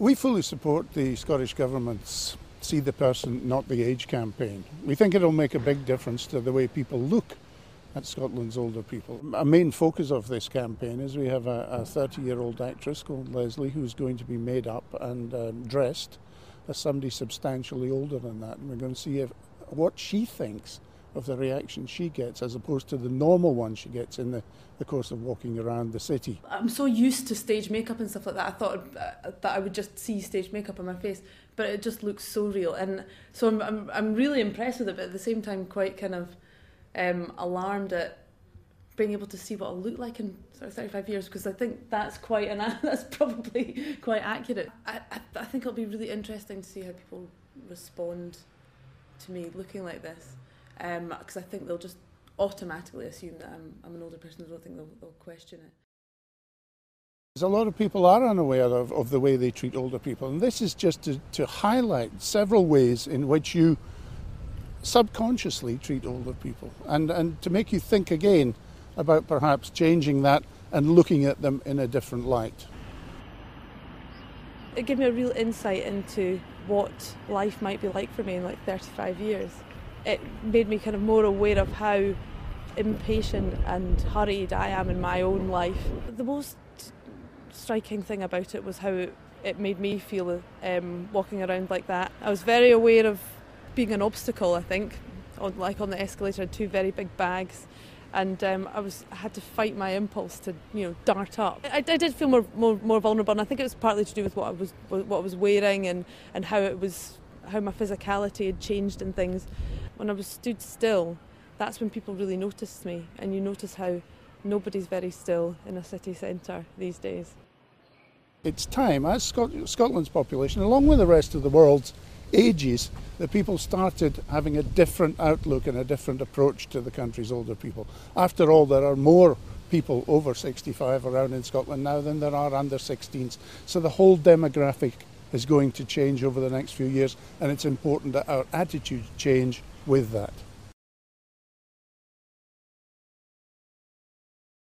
We fully support the Scottish Government's See the Person, Not the Age campaign. We think it'll make a big difference to the way people look at Scotland's older people. A main focus of this campaign is we have a 30-year-old actress called Lesley who's going to be made up and dressed as somebody substantially older than that. And we're going to see what she thinks of the reaction she gets as opposed to the normal one she gets in the course of walking around the city. I'm so used to stage makeup and stuff like that. I thought that I would just see stage makeup on my face, but it just looks so real. And so I'm really impressed with it, but at the same time quite kind of alarmed at being able to see what I'll look like in sort of 35 years, because I think that's that's probably quite accurate. I think it'll be really interesting to see how people respond to me looking like this. Because I think they'll just automatically assume that I'm an older person. I don't think they'll question it. A lot of people are unaware of the way they treat older people, and this is just to highlight several ways in which you subconsciously treat older people, and to make you think again about perhaps changing that and looking at them in a different light. It gave me a real insight into what life might be like for me in like 35 years. It made me kind of more aware of how impatient and hurried I am in my own life. The most striking thing about it was how it made me feel walking around like that. I was very aware of being an obstacle, I think. On the escalator, I had two very big bags, and I had to fight my impulse to dart up. I did feel more vulnerable, and I think it was partly to do with what I was wearing and how my physicality had changed and things. When I was stood still, that's when people really noticed me, and you notice how nobody's very still in a city centre these days. It's time, as Scotland's population, along with the rest of the world's ages, that people started having a different outlook and a different approach to the country's older people. After all, there are more people over 65 around in Scotland now than there are under 16s. So the whole demographic is going to change over the next few years, and it's important that our attitudes change with that.